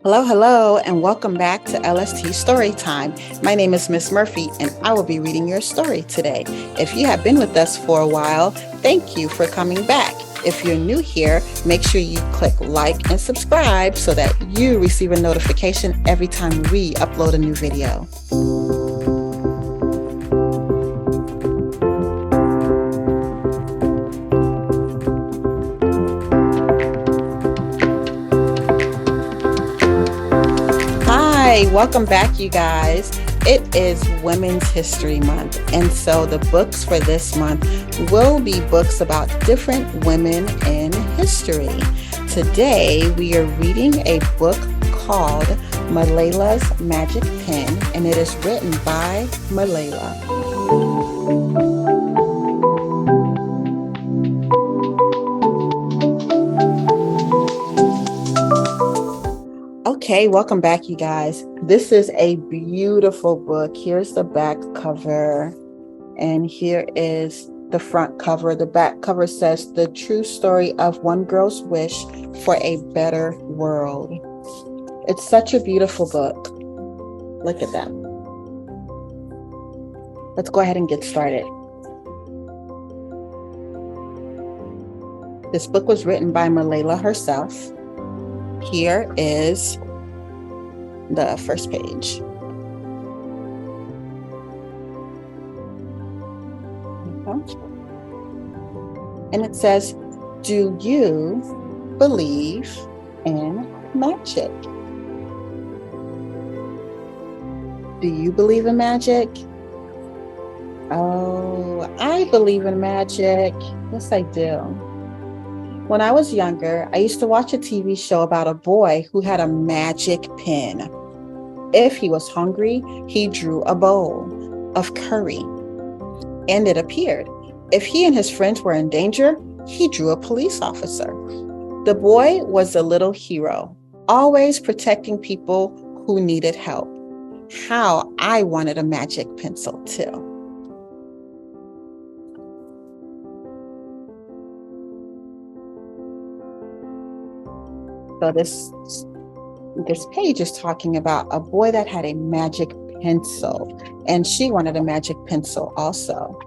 Hello, and welcome back to LST Storytime. My name is Miss Murphy, and I will be reading your story today. If you have been with us for a while, thank you for coming back. If you're new here, make sure you click like and subscribe so that you receive a notification every time we upload a new video. Hi, welcome back, you guys. It is Women's History Month, and so the books for this month will be books about different women in history. Today, we are reading a book called Malala's Magic Pen, and it is written by Malala. Okay, welcome back, you guys. This is a beautiful book. Here's the back cover, and here is the front cover. The back cover says, "The True Story of One Girl's Wish for a Better World." It's such a beautiful book. Look at that. Let's go ahead and get started. This book was written by Malala herself. Here is the first page. And it says, "Do you believe in magic?" Do you believe in magic? Oh, I believe in magic. Yes, I do. When I was younger, I used to watch a TV show about a boy who had a magic pen. If he was hungry, he drew a bowl of curry, and it appeared. If he and his friends were in danger, he drew a police officer. The boy was a little hero, always protecting people who needed help. How I wanted a magic pencil too. So this page is talking about a boy that had a magic pencil, and she wanted a magic pencil also.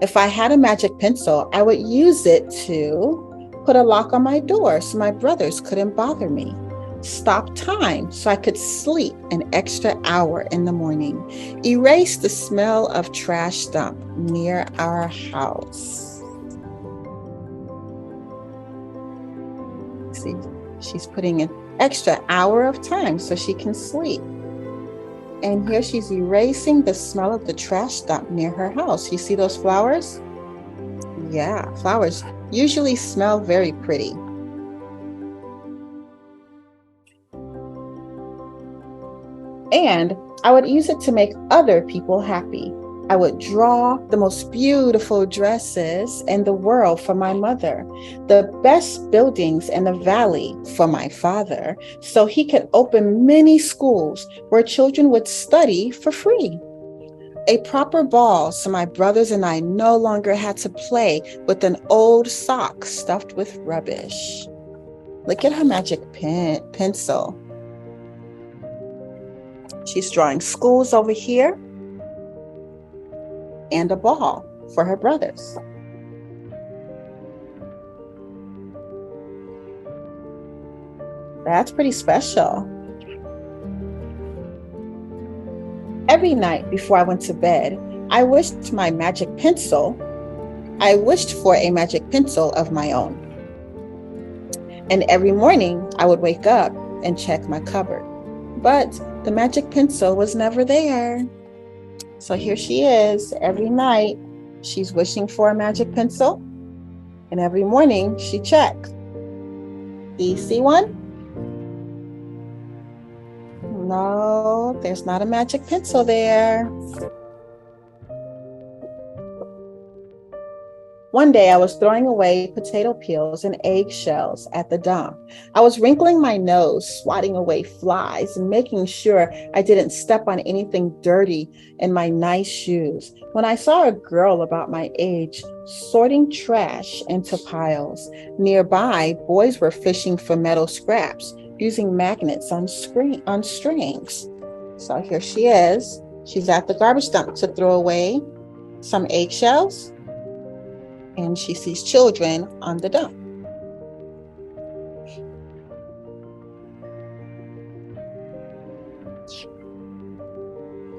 If I had a magic pencil, I would use it to put a lock on my door so my brothers couldn't bother me, stop time so I could sleep an extra hour in the morning, erase the smell of trash dump near our house. See? She's putting an extra hour of time so she can sleep. And here she's erasing the smell of the trash dump near her house. You see those flowers? Yeah, flowers usually smell very pretty. And I would use it to make other people happy. I would draw the most beautiful dresses in the world for my mother, the best buildings in the valley for my father, so he could open many schools where children would study for free. A proper ball so my brothers and I no longer had to play with an old sock stuffed with rubbish. Look at her magic pencil. She's drawing schools over here, and a ball for her brothers. That's pretty special. Every night before I went to bed, I wished for a magic pencil of my own. And every morning I would wake up and check my cupboard, but the magic pencil was never there. So here she is. Every night, she's wishing for a magic pencil, and every morning she checks. Do you see one? No, there's not a magic pencil there. One day I was throwing away potato peels and eggshells at the dump. I was wrinkling my nose, swatting away flies, and making sure I didn't step on anything dirty in my nice shoes, when I saw a girl about my age sorting trash into piles. Nearby, boys were fishing for metal scraps. using magnets on strings. So here she is. She's at the garbage dump to throw away some eggshells, and she sees children on the dump.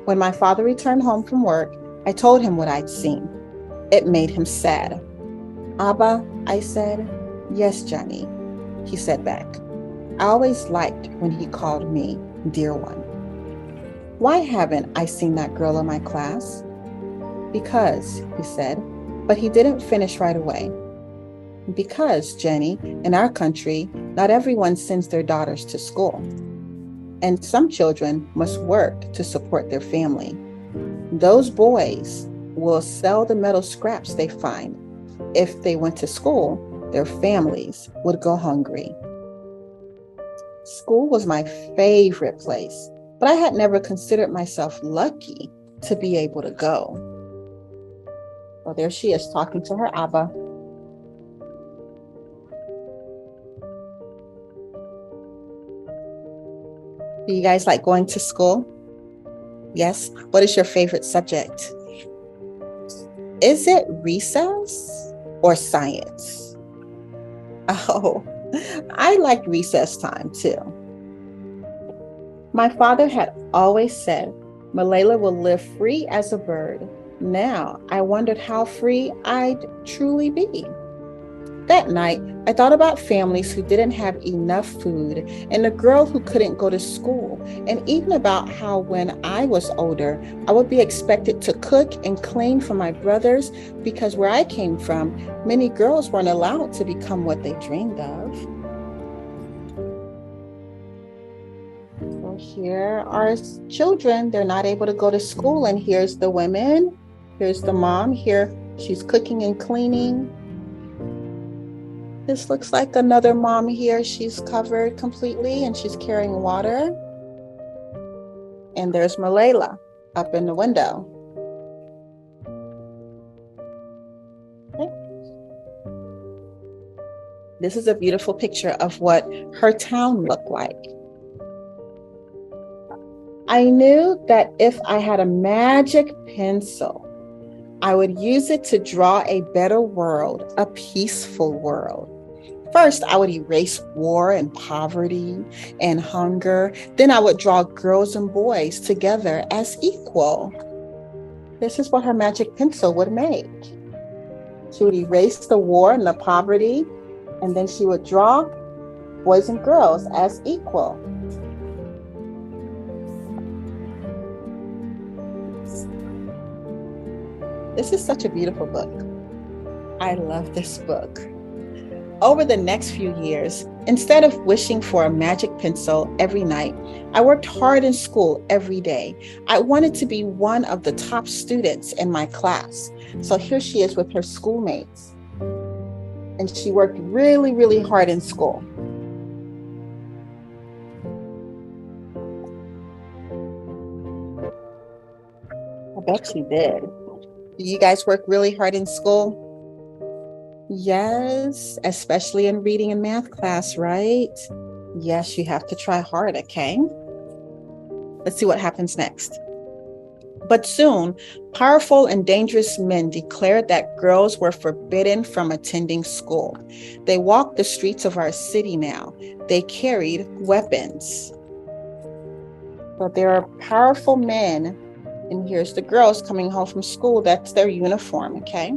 When my father returned home from work, I told him what I'd seen. It made him sad. Abba, I said. Yes, Johnny, he said back. I always liked when he called me dear one. Why haven't I seen that girl in my class? Because, he said, but he didn't finish right away. Because, Jenny, in our country, not everyone sends their daughters to school. And some children must work to support their family. Those boys will sell the metal scraps they find. If they went to school, their families would go hungry. School was my favorite place, but I had never considered myself lucky to be able to go. Well, there she is talking to her Abba. Do you guys like going to school? Yes. What is your favorite subject? Is it recess or science? Oh, I liked recess time too. My father had always said, Malala will live free as a bird. Now I wondered how free I'd truly be. That night, I thought about families who didn't have enough food and the girl who couldn't go to school, and even about how when I was older, I would be expected to cook and clean for my brothers because where I came from, many girls weren't allowed to become what they dreamed of. So here are children. They're not able to go to school, and here's the women. Here's the mom. Here she's cooking and cleaning. This looks like another mom here. She's covered completely and she's carrying water. And there's Malala up in the window. Okay. This is a beautiful picture of what her town looked like. I knew that if I had a magic pencil, I would use it to draw a better world, a peaceful world. First, I would erase war and poverty and hunger. Then I would draw girls and boys together as equal. This is what her magic pencil would make. She would erase the war and the poverty, and then she would draw boys and girls as equal. This is such a beautiful book. I love this book. Over the next few years, instead of wishing for a magic pencil every night, I worked hard in school every day. I wanted to be one of the top students in my class. So here she is with her schoolmates. And she worked really, really hard in school. I bet she did. Do you guys work really hard in school? Yes, especially in reading and math class, right? Yes, you have to try hard, okay? Let's see what happens next. But soon, powerful and dangerous men declared that girls were forbidden from attending school. They walked the streets of our city now. They carried weapons. So there are powerful men, and here's the girls coming home from school. That's their uniform, okay?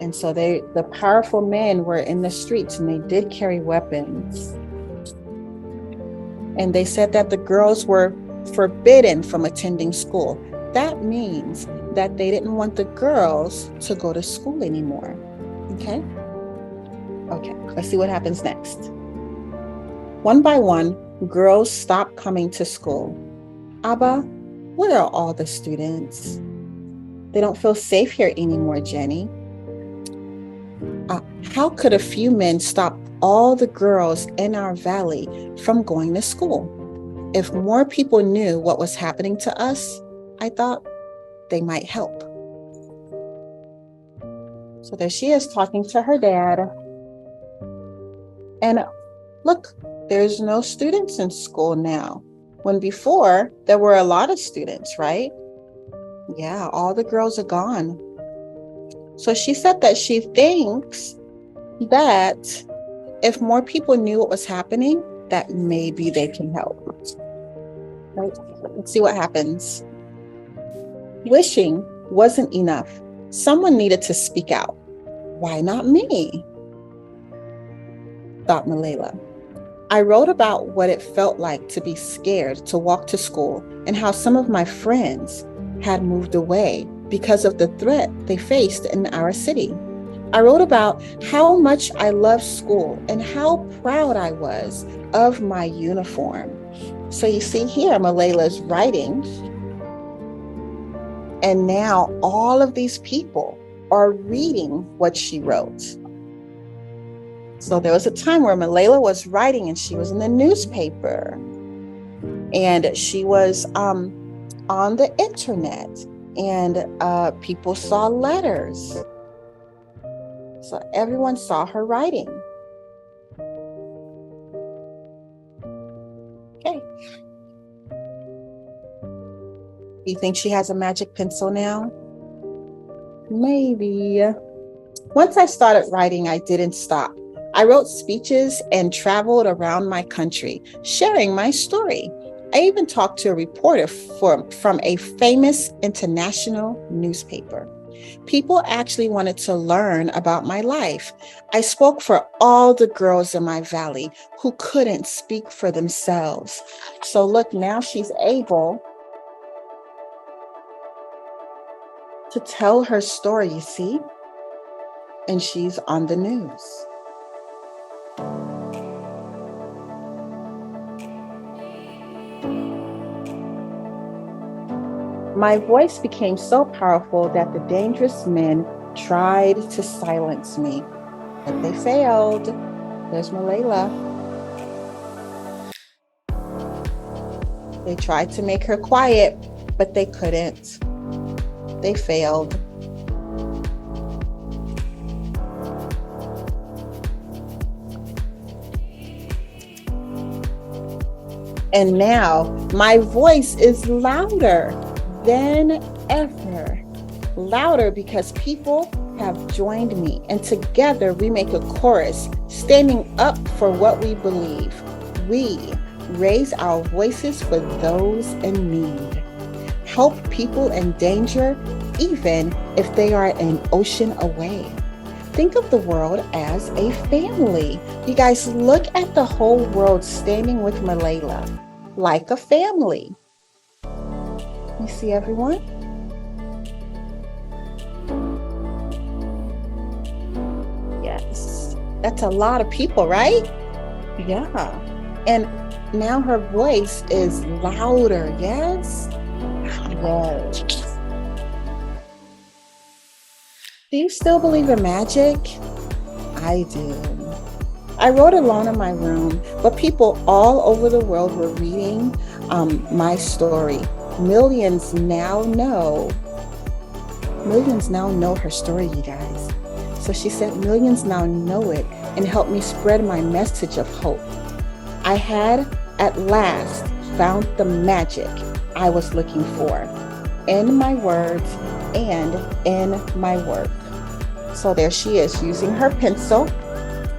And so the powerful men were in the streets and they did carry weapons. And they said that the girls were forbidden from attending school. That means that they didn't want the girls to go to school anymore. Okay? Okay, let's see what happens next. One by one, girls stopped coming to school. Abba, where are all the students? They don't feel safe here anymore, Jenny. How could a few men stop all the girls in our valley from going to school? If more people knew what was happening to us, I thought they might help. So there she is talking to her dad. And look, there's no students in school now. When before, there were a lot of students, right? Yeah, all the girls are gone. So she said that she thinks that if more people knew what was happening, that maybe they can help. Right? Let's see what happens. Wishing wasn't enough. Someone needed to speak out. Why not me? Thought Malala. I wrote about what it felt like to be scared to walk to school and how some of my friends had moved away because of the threat they faced in our city. I wrote about how much I loved school and how proud I was of my uniform. So you see here, Malala's writing, and now all of these people are reading what she wrote. So there was a time where Malala was writing and she was in the newspaper and she was on the internet and people saw letters. So everyone saw her writing. Okay. You think she has a magic pencil now? Maybe. Once I started writing, I didn't stop. I wrote speeches and traveled around my country, sharing my story. I even talked to a reporter from a famous international newspaper. People actually wanted to learn about my life. I spoke for all the girls in my valley who couldn't speak for themselves. So look, now she's able to tell her story, you see? And she's on the news. My voice became so powerful that the dangerous men tried to silence me, but they failed. There's Malala. They tried to make her quiet, but they couldn't. They failed. And now my voice is louder than ever. Louder because people have joined me, and together we make a chorus standing up for what we believe. We raise our voices for those in need. Help people in danger, even if they are an ocean away. Think of the world as a family. You guys, look at the whole world standing with Malala like a family. You see everyone? Yes, that's a lot of people, right? Yeah. And now her voice is louder, yes? Yes. Do you still believe in magic? I do. I wrote alone in my room, but people all over the world were reading my story. Millions now know her story, you guys. So she said millions now know it and helped me spread my message of hope. I had at last found the magic I was looking for in my words and in my work. So there she is using her pencil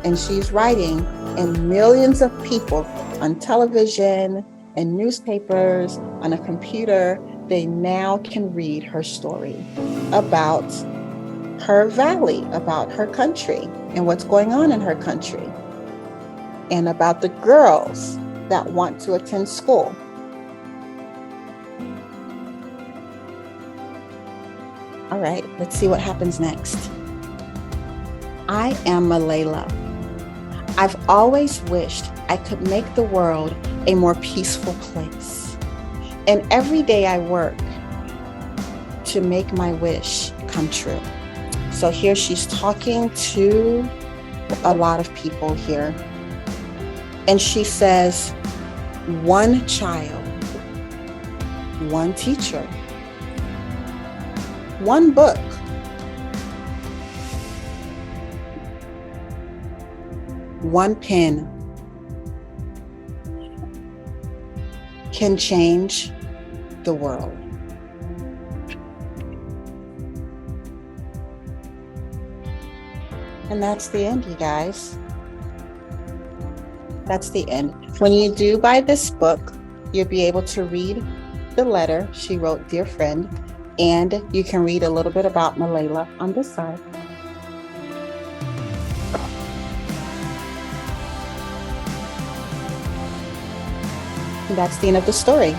and she's writing, and millions of people on television and newspapers, on a computer, they now can read her story about her valley, about her country and what's going on in her country, and about the girls that want to attend school. All right, let's see what happens next. I am Malala. I've always wished I could make the world a more peaceful place. And every day I work to make my wish come true. So here she's talking to a lot of people here. And she says, one child, one teacher, one book, one pen can change the world. And that's the end, you guys. That's the end. When you do buy this book, you'll be able to read the letter she wrote, Dear Friend, and you can read a little bit about Malala on this side. And that's the end of the story.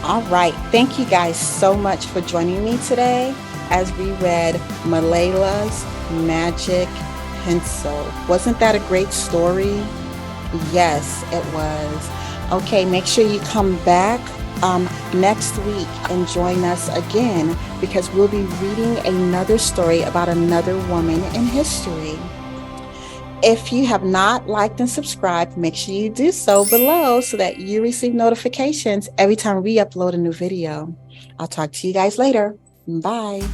All right. Thank you guys so much for joining me today as we read Malala's Magic Pencil. Wasn't that a great story? Yes, it was. Okay, make sure you come back next week and join us again, because we'll be reading another story about another woman in history. If you have not liked and subscribed, make sure you do so below so that you receive notifications every time we upload a new video. I'll talk to you guys later. Bye.